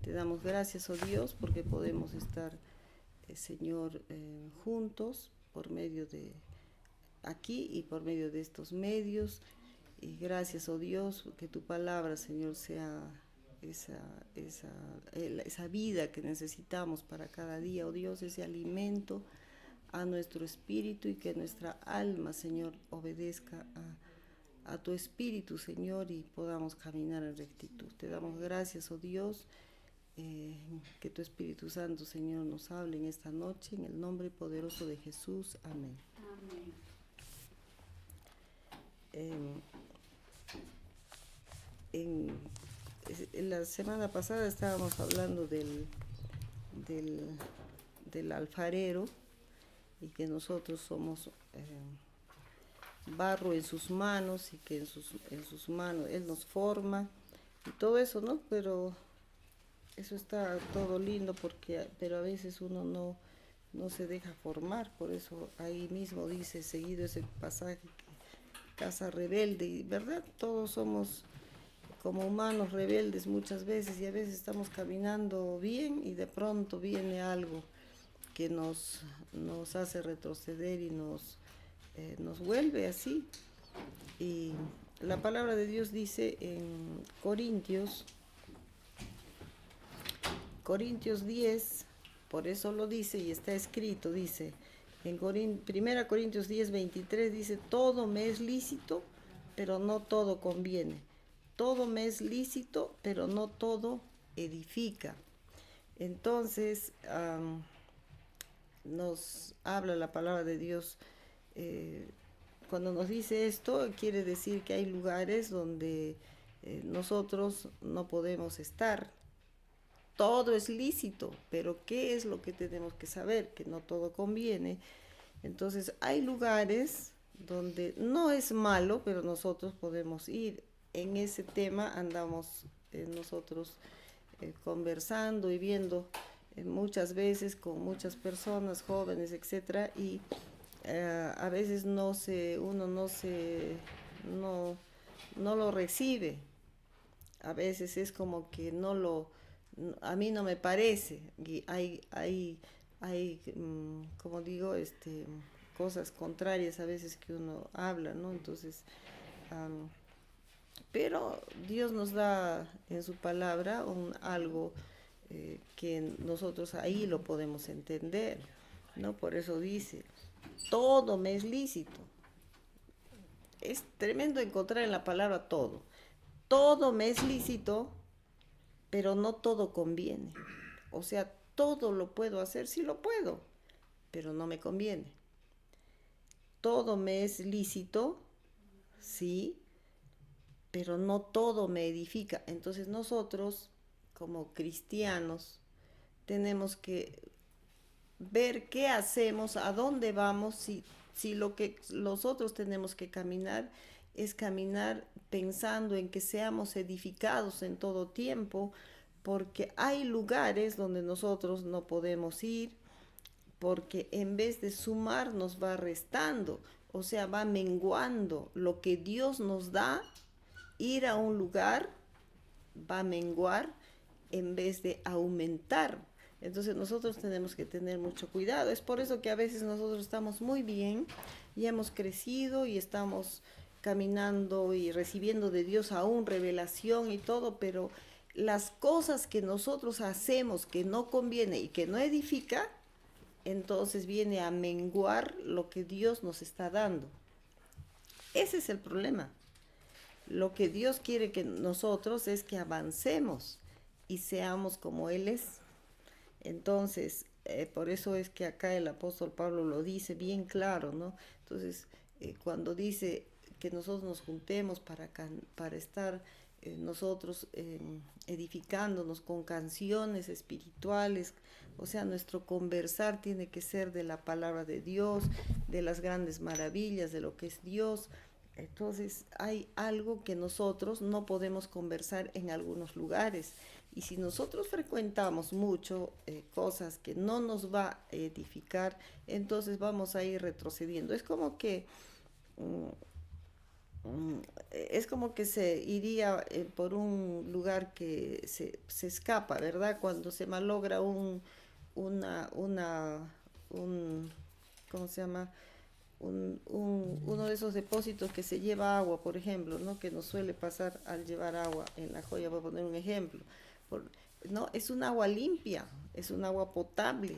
Te damos gracias, oh Dios, porque podemos estar, Señor, juntos por medio de aquí y por medio de estos medios. Y gracias, oh Dios, que tu palabra, Señor, sea esa, esa, esa vida que necesitamos para cada día, oh Dios, ese alimento a nuestro espíritu y que nuestra alma, Señor, obedezca a tu espíritu, Señor, y podamos caminar en rectitud. Te damos gracias, oh Dios, que tu Espíritu Santo, Señor, nos hable en esta noche, en el nombre poderoso de Jesús. Amén. Amén. Eh, en, en la semana pasada estábamos hablando del, del alfarero y que nosotros somos barro en sus manos y que en sus manos Él nos forma y todo eso, ¿no? Pero eso está todo lindo porque, pero a veces uno no se deja formar, por eso ahí mismo dice seguido ese pasaje que casa rebelde, y verdad, todos somos como humanos rebeldes muchas veces y a veces estamos caminando bien y de pronto viene algo que nos hace retroceder y nos vuelve así. Y la palabra de Dios dice en Corintios 10, por eso lo dice y está escrito, dice, en 1 Corintios 10, 23 dice, todo me es lícito, pero no todo conviene. Todo me es lícito, pero no todo edifica. Entonces, nos habla la palabra de Dios. eh, Cuando nos dice esto, quiere decir que hay lugares donde nosotros no podemos estar. Todo es lícito, pero ¿qué es lo que tenemos que saber? Que no todo conviene. Entonces hay lugares donde no es malo, pero nosotros podemos ir. En ese tema andamos nosotros conversando y viendo muchas veces con muchas personas jóvenes, etcétera, y a veces uno no, no lo recibe. A veces es como que a mí no me parece. Y hay como digo, cosas contrarias a veces que uno habla, ¿no? Entonces, um, pero Dios nos da en su palabra algo que nosotros ahí lo podemos entender, ¿no? Por eso dice, todo me es lícito. Es tremendo encontrar en la palabra todo. Todo me es lícito, pero no todo conviene. O sea, todo lo puedo hacer, sí lo puedo, pero no me conviene. Todo me es lícito, sí, pero no todo me edifica. Entonces nosotros, como cristianos, tenemos que ver qué hacemos, a dónde vamos, si lo que nosotros tenemos que caminar es caminar pensando en que seamos edificados en todo tiempo, porque hay lugares donde nosotros no podemos ir, porque en vez de sumar nos va restando, o sea, va menguando lo que Dios nos da. Ir a un lugar va a menguar en vez de aumentar. Entonces nosotros tenemos que tener mucho cuidado. Es por eso que a veces nosotros estamos muy bien y hemos crecido y estamos caminando y recibiendo de Dios aún revelación y todo, pero las cosas que nosotros hacemos que no conviene y que no edifica, entonces viene a menguar lo que Dios nos está dando. Ese es el problema. Lo que Dios quiere que nosotros es que avancemos y seamos como Él es. Entonces, por eso es que acá el apóstol Pablo lo dice bien claro, ¿no? Entonces, cuando dice que nosotros nos juntemos para estar nosotros edificándonos con canciones espirituales, o sea, nuestro conversar tiene que ser de la palabra de Dios, de las grandes maravillas, de lo que es Dios. Entonces hay algo que nosotros no podemos conversar en algunos lugares. Y si nosotros frecuentamos mucho cosas que no nos va a edificar, entonces vamos a ir retrocediendo. Es como que mm, es como que se iría por un lugar que se escapa, ¿verdad? Cuando se malogra una, un, ¿cómo se llama? Uno de esos depósitos que se lleva agua, por ejemplo, ¿no? Que nos suele pasar al llevar agua en La Joya, voy a poner un ejemplo. Por- no, es un agua limpia, es un agua potable,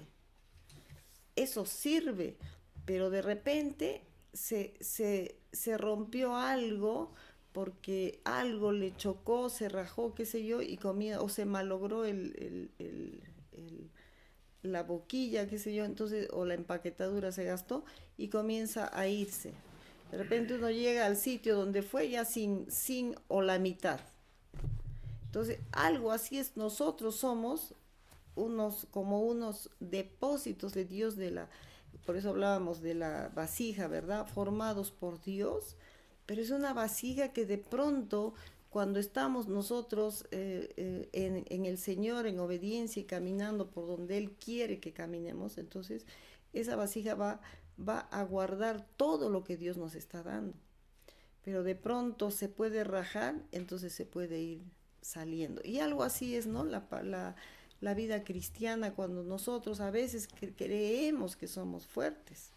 eso sirve, pero de repente se rompió algo porque algo le chocó, se rajó, qué sé yo, y comía, o se malogró la boquilla, qué sé yo, entonces, o la empaquetadura se gastó y comienza a irse. De repente uno llega al sitio donde fue ya sin o la mitad. Entonces, algo así es, nosotros somos como unos depósitos de Dios por eso hablábamos de la vasija, ¿verdad? Formados por Dios, pero es una vasija que de pronto, cuando estamos nosotros en el Señor, en obediencia y caminando por donde Él quiere que caminemos, entonces esa vasija va a guardar todo lo que Dios nos está dando. Pero de pronto se puede rajar, entonces se puede ir saliendo. Y algo así es, ¿no? La vida cristiana, cuando nosotros a veces creemos que somos fuertes,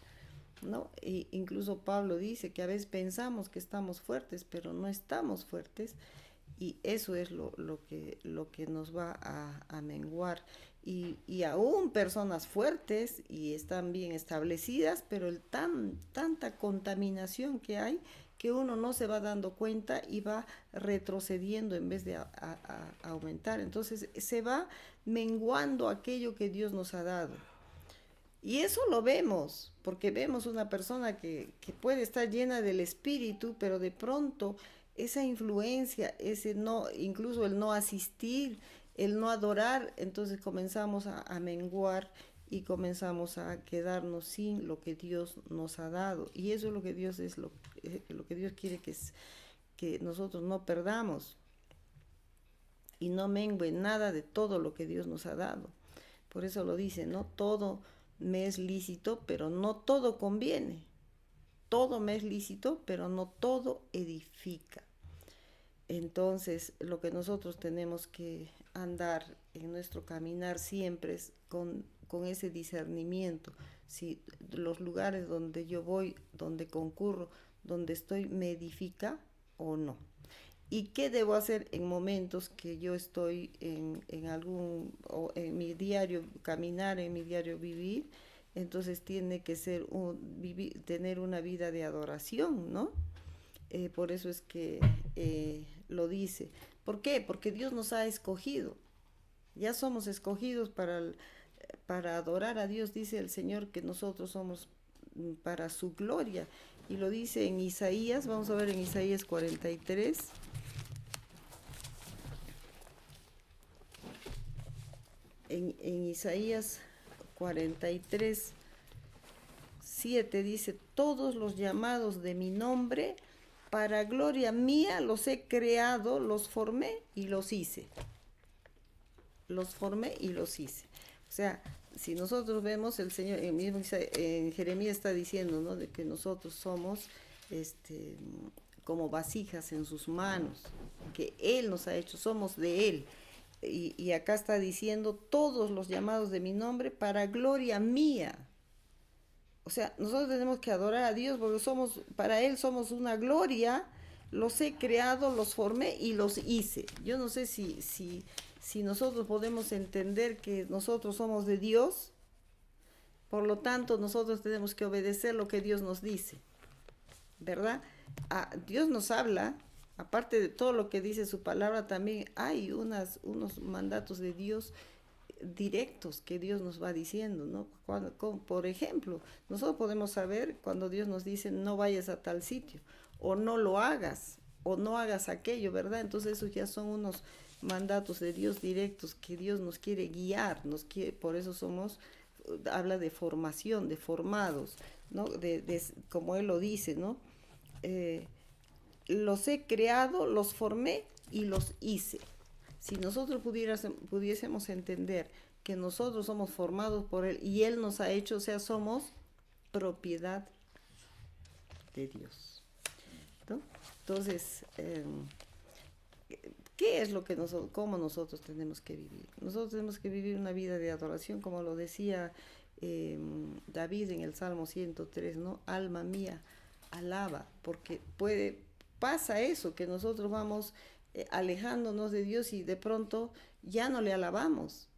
¿no? E incluso Pablo dice que a veces pensamos que estamos fuertes, pero no estamos fuertes, y eso es lo que nos va a menguar. Y aún personas fuertes y están bien establecidas, pero tanta contaminación que hay que uno no se va dando cuenta y va retrocediendo en vez de aumentar. Entonces se va menguando aquello que Dios nos ha dado. Y eso lo vemos, porque vemos una persona que puede estar llena del espíritu, pero de pronto esa influencia, ese no, incluso el no asistir, el no adorar, entonces comenzamos a menguar y comenzamos a quedarnos sin lo que Dios nos ha dado. Y eso es lo que Dios lo que Dios quiere que nosotros no perdamos y no mengue nada de todo lo que Dios nos ha dado. Por eso lo dice, ¿no? Todo me es lícito, pero no todo conviene. Todo me es lícito, pero no todo edifica. Entonces, lo que nosotros tenemos que andar en nuestro caminar siempre es con ese discernimiento. Si los lugares donde yo voy, donde concurro, donde estoy, me edifica o no. ¿Y qué debo hacer en momentos que yo estoy o en mi diario caminar, en mi diario vivir? Entonces tiene que ser tener una vida de adoración, ¿no? Por eso es que lo dice. ¿Por qué? Porque Dios nos ha escogido. Ya somos escogidos para adorar a Dios, dice el Señor, que nosotros somos para su gloria. Y lo dice en Isaías, vamos a ver en Isaías 43. En Isaías 43, 7 dice, todos los llamados de mi nombre, para gloria mía los he creado, los formé y los hice. Los formé y los hice. O sea, si nosotros vemos, el Señor, en Jeremías está diciendo, ¿no? De que nosotros somos como vasijas en sus manos, que Él nos ha hecho, somos de Él. Y acá está diciendo todos los llamados de mi nombre para gloria mía. O sea, nosotros tenemos que adorar a Dios porque para Él somos una gloria. Los he creado, los formé y los hice. Yo no sé si nosotros podemos entender que nosotros somos de Dios, por lo tanto nosotros tenemos que obedecer lo que Dios nos dice, ¿verdad? Dios nos habla, aparte de todo lo que dice su palabra, también hay unos mandatos de Dios directos que Dios nos va diciendo, ¿no? Por ejemplo, nosotros podemos saber cuando Dios nos dice no vayas a tal sitio, o no lo hagas, o no hagas aquello, ¿verdad? Entonces esos ya son unos mandatos de Dios directos que Dios nos quiere guiar, por eso habla de formación, de formados, ¿no? Como Él lo dice, ¿no? Eh, los he creado, los formé y los hice. Si nosotros pudiésemos entender que nosotros somos formados por Él y Él nos ha hecho, o sea, somos propiedad de Dios. ¿no? Entonces, ¿qué es lo que cómo nosotros tenemos que vivir? Nosotros tenemos que vivir una vida de adoración, como lo decía David en el Salmo 103, ¿no? Alma mía, alaba, porque pasa eso, que nosotros vamos alejándonos de Dios y de pronto ya no le alabamos.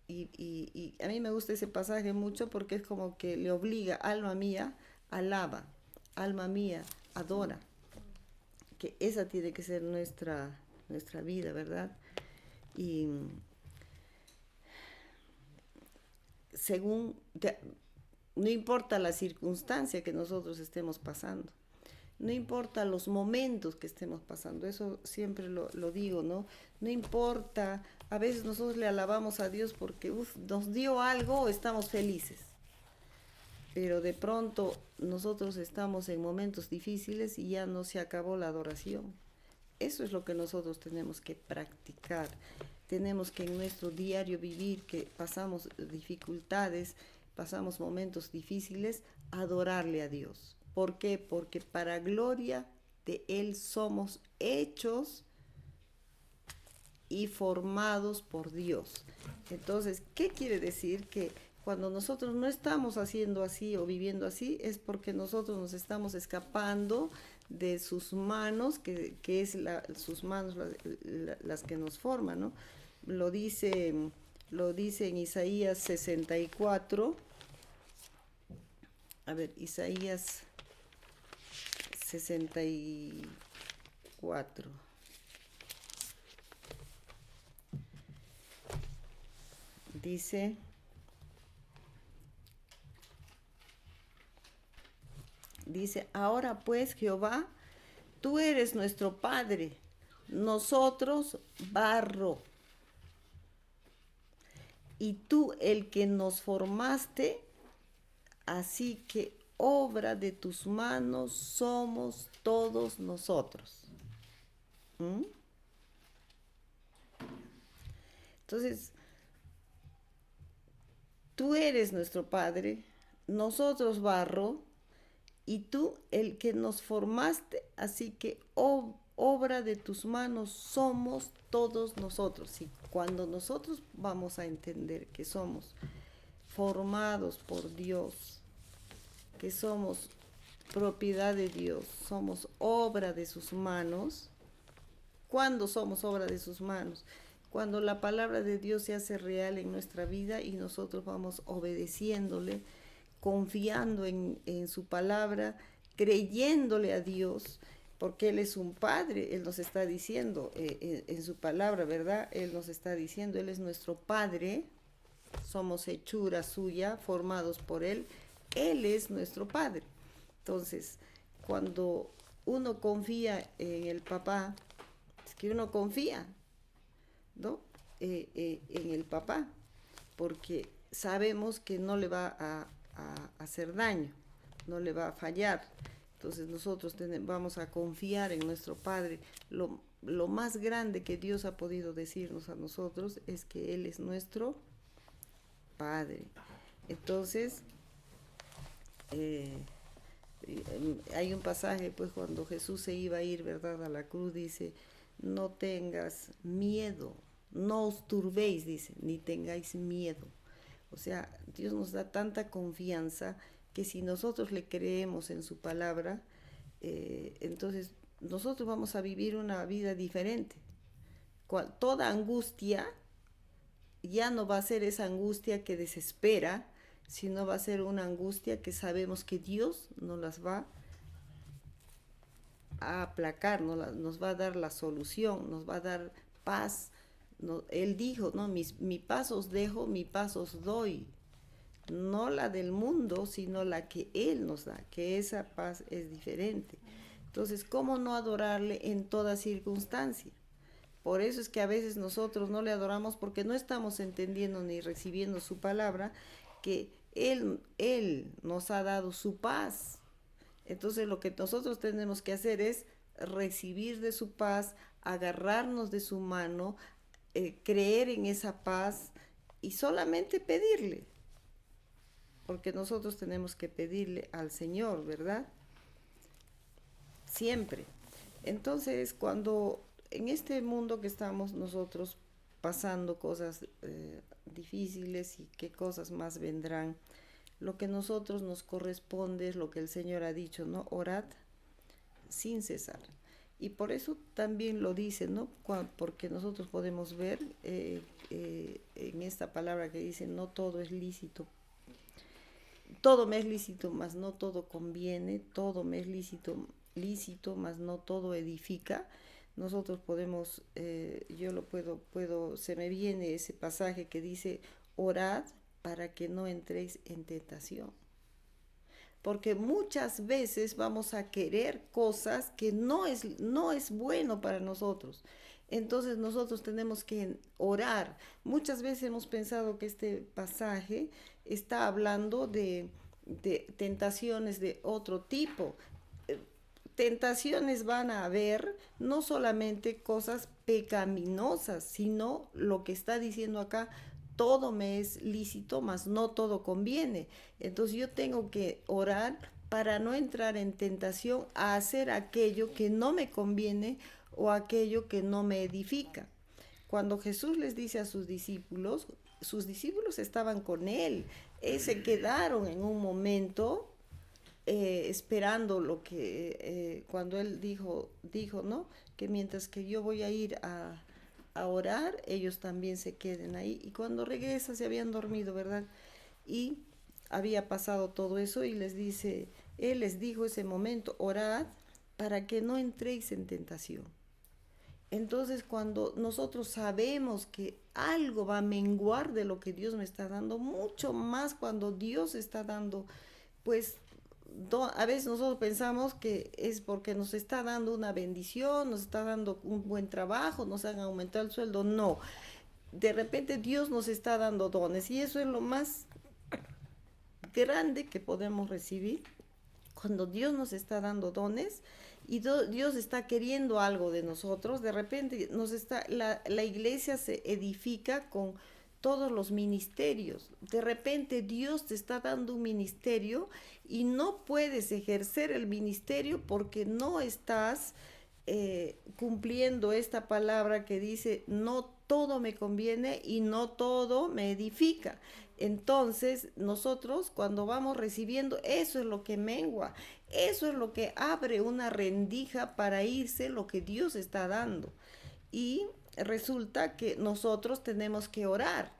Y a mí me gusta ese pasaje mucho porque es como que le obliga, alma mía, alaba, alma mía, adora, que esa tiene que ser nuestra vida, ¿verdad? Y según, no importa la circunstancia que nosotros estemos pasando, no importa los momentos que estemos pasando, eso siempre lo digo, ¿no? No importa, a veces nosotros le alabamos a Dios porque nos dio algo, estamos felices, pero de pronto nosotros estamos en momentos difíciles y ya no se acabó la adoración. Eso es lo que nosotros tenemos que practicar. Tenemos que en nuestro diario vivir, que pasamos dificultades, pasamos momentos difíciles, adorarle a Dios. ¿Por qué? Porque para gloria de Él somos hechos y formados por Dios. Entonces, ¿qué quiere decir? Que cuando nosotros no estamos haciendo así o viviendo así, es porque nosotros nos estamos escapando de sus manos, que es sus manos las que nos forman, ¿no? Lo dice, lo dice en Isaías 64. A ver, Isaías 64. Dice, ahora pues Jehová, tú eres nuestro Padre, nosotros barro, y tú el que nos formaste, así que obra de tus manos somos todos nosotros. ¿Mm? Entonces, tú eres nuestro Padre, nosotros barro, y tú el que nos formaste, así que obra de tus manos somos todos nosotros. Y cuando nosotros vamos a entender que somos formados por Dios, que somos propiedad de Dios, somos obra de sus manos, ¿cuándo somos obra de sus manos? Cuando la palabra de Dios se hace real en nuestra vida y nosotros vamos obedeciéndole, confiando en su palabra, creyéndole a Dios, porque Él es un Padre, Él nos está diciendo en su palabra, ¿verdad? Él nos está diciendo, Él es nuestro Padre, somos hechura suya, formados por Él, Él es nuestro Padre. Entonces, cuando uno confía en el papá, es que uno confía, ¿no? En el papá, porque sabemos que no le va a hacer daño, no le va a fallar. Entonces nosotros vamos a confiar en nuestro Padre. Lo más grande que Dios ha podido decirnos a nosotros es que Él es nuestro Padre. Entonces, hay un pasaje, pues cuando Jesús se iba a ir, ¿verdad?, a la cruz, dice, no tengas miedo, no os turbéis, dice, ni tengáis miedo. O sea, Dios nos da tanta confianza que si nosotros le creemos en su palabra, entonces nosotros vamos a vivir una vida diferente. Toda angustia ya no va a ser esa angustia que desespera, sino va a ser una angustia que sabemos que Dios nos las va a aplacar, nos va a dar la solución, nos va a dar paz. No, Él dijo, no, mi paz os dejo, mi paz os doy. No la del mundo, sino la que Él nos da, que esa paz es diferente. Entonces, ¿cómo no adorarle en toda circunstancia? Por eso es que a veces nosotros no le adoramos porque no estamos entendiendo ni recibiendo su palabra, que Él nos ha dado su paz. Entonces lo que nosotros tenemos que hacer es recibir de su paz, agarrarnos de su mano, creer en esa paz y solamente pedirle. Porque nosotros tenemos que pedirle al Señor, ¿verdad? siempre. Entonces, cuando en este mundo que estamos nosotros pasando cosas difíciles y qué cosas más vendrán, lo que nosotros nos corresponde es lo que el Señor ha dicho, ¿no? Orad sin cesar. Y por eso también lo dice, ¿no? Porque nosotros podemos ver en esta palabra que dice, no todo es lícito. Todo me es lícito, mas no todo conviene. Todo me es lícito, mas no todo edifica. Nosotros podemos, yo lo puedo, se me viene ese pasaje que dice, orad para que no entréis en tentación. Porque muchas veces vamos a querer cosas que no es bueno para nosotros. Entonces nosotros tenemos que orar. Muchas veces hemos pensado que este pasaje está hablando de tentaciones de otro tipo. Tentaciones van a haber, no solamente cosas pecaminosas, sino lo que está diciendo acá, todo me es lícito, mas no todo conviene. Entonces yo tengo que orar para no entrar en tentación a hacer aquello que no me conviene o aquello que no me edifica. Cuando Jesús les dice a sus discípulos estaban con él, se quedaron en un momento esperando lo que cuando él dijo, ¿no? Que mientras que yo voy a ir a orar, ellos también se queden ahí. Y cuando regresa se habían dormido, ¿verdad? Y había pasado todo eso y él les dijo ese momento, orad para que no entréis en tentación. Entonces, cuando nosotros sabemos que algo va a menguar de lo que Dios me está dando, mucho más cuando Dios está dando, pues a veces nosotros pensamos que es porque nos está dando una bendición, nos está dando un buen trabajo, nos han aumentado el sueldo. No, de repente Dios nos está dando dones y eso es lo más grande que podemos recibir. Cuando Dios nos está dando dones y Dios está queriendo algo de nosotros, de repente la iglesia se edifica con todos los ministerios. De repente Dios te está dando un ministerio y no puedes ejercer el ministerio porque no estás cumpliendo esta palabra que dice, no todo me conviene y no todo me edifica. Entonces, nosotros cuando vamos recibiendo, eso es lo que mengua, eso es lo que abre una rendija para irse lo que Dios está dando. Y resulta que nosotros tenemos que orar.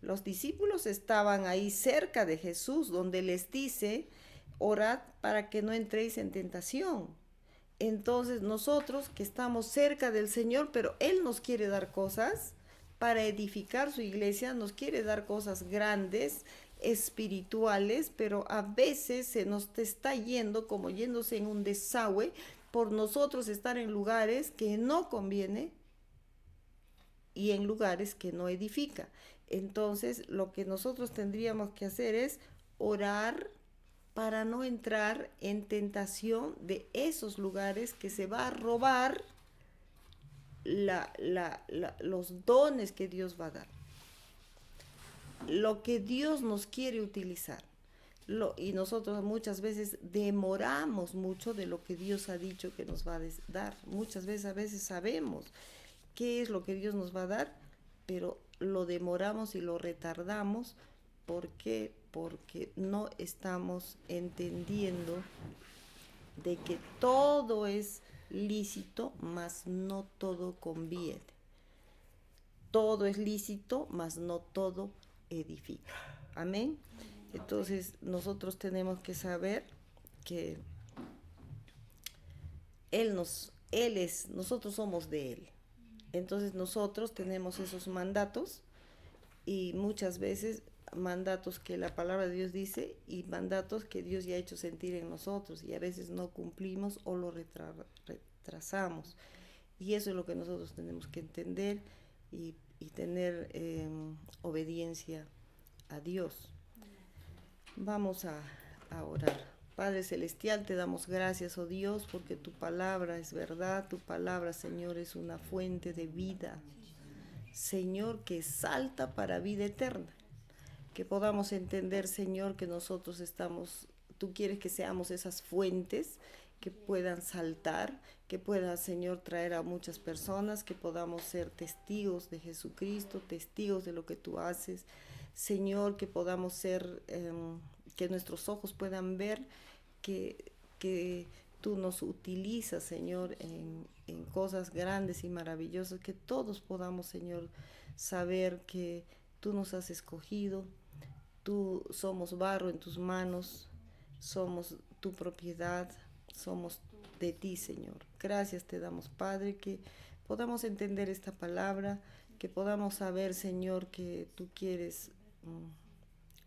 Los discípulos estaban ahí cerca de Jesús, donde les dice, orad para que no entréis en tentación. Entonces nosotros que estamos cerca del Señor, pero Él nos quiere dar cosas para edificar su iglesia, nos quiere dar cosas grandes, espirituales, pero a veces se nos está yendo como yéndose en un desagüe por nosotros estar en lugares que no conviene y en lugares que no edifica. Entonces lo que nosotros tendríamos que hacer es orar para no entrar en tentación de esos lugares que se va a robar los dones que Dios va a dar, lo que Dios nos quiere utilizar. Y nosotros muchas veces demoramos mucho de lo que Dios ha dicho que nos va a dar. Muchas veces, a veces sabemos qué es lo que Dios nos va a dar, pero lo demoramos y lo retardamos. ¿Por qué? Porque no estamos entendiendo de que todo es lícito, mas no todo conviene. Todo es lícito, mas no todo edifica. Amén. Entonces nosotros tenemos que saber que nosotros somos de Él. Entonces nosotros tenemos esos mandatos y muchas veces mandatos que la palabra de Dios dice y mandatos que Dios ya ha hecho sentir en nosotros y a veces no cumplimos o lo retrasamos. Y eso es lo que nosotros tenemos que entender y tener obediencia a Dios. Vamos a orar. Padre Celestial, te damos gracias, oh Dios, porque tu palabra es verdad, tu palabra, Señor, es una fuente de vida, Señor, que salta para vida eterna. Que podamos entender, Señor, que nosotros tú quieres que seamos esas fuentes que puedan saltar, que pueda, Señor, traer a muchas personas, que podamos ser testigos de Jesucristo, testigos de lo que tú haces. Señor, que podamos ser, que nuestros ojos puedan ver que tú nos utilizas, Señor, en cosas grandes y maravillosas, que todos podamos, Señor, saber que tú nos has escogido, tú somos barro en tus manos, somos tu propiedad, somos de ti, Señor. Gracias te damos, Padre, que podamos entender esta palabra, que podamos saber, Señor, que tú quieres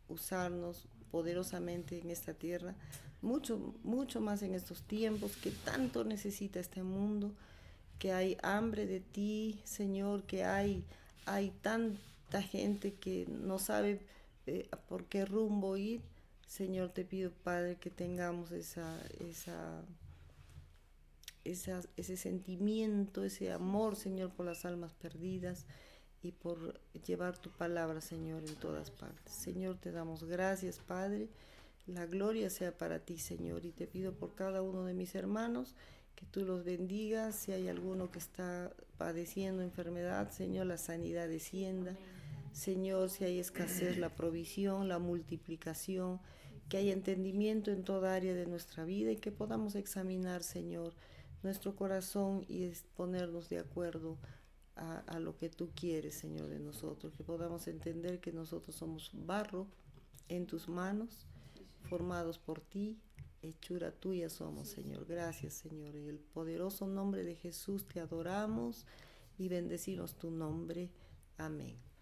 usarnos poderosamente en esta tierra, mucho más en estos tiempos que tanto necesita este mundo, que hay hambre de ti, Señor, que hay tanta gente que no sabe por qué rumbo ir. Señor, te pido, Padre, que tengamos ese sentimiento, ese amor, Señor, por las almas perdidas y por llevar tu palabra, Señor, en todas partes. Señor, te damos gracias, Padre. La gloria sea para ti, Señor, y te pido por cada uno de mis hermanos que tú los bendigas. Si hay alguno que está padeciendo enfermedad, Señor, la sanidad descienda. Amén. Señor, si hay escasez, la provisión, la multiplicación, que haya entendimiento en toda área de nuestra vida y que podamos examinar, Señor, nuestro corazón y ponernos de acuerdo a lo que tú quieres, Señor, de nosotros, que podamos entender que nosotros somos barro en tus manos, formados por ti, hechura tuya somos, Señor. Gracias, Señor. En el poderoso nombre de Jesús te adoramos y bendecimos tu nombre. Amén.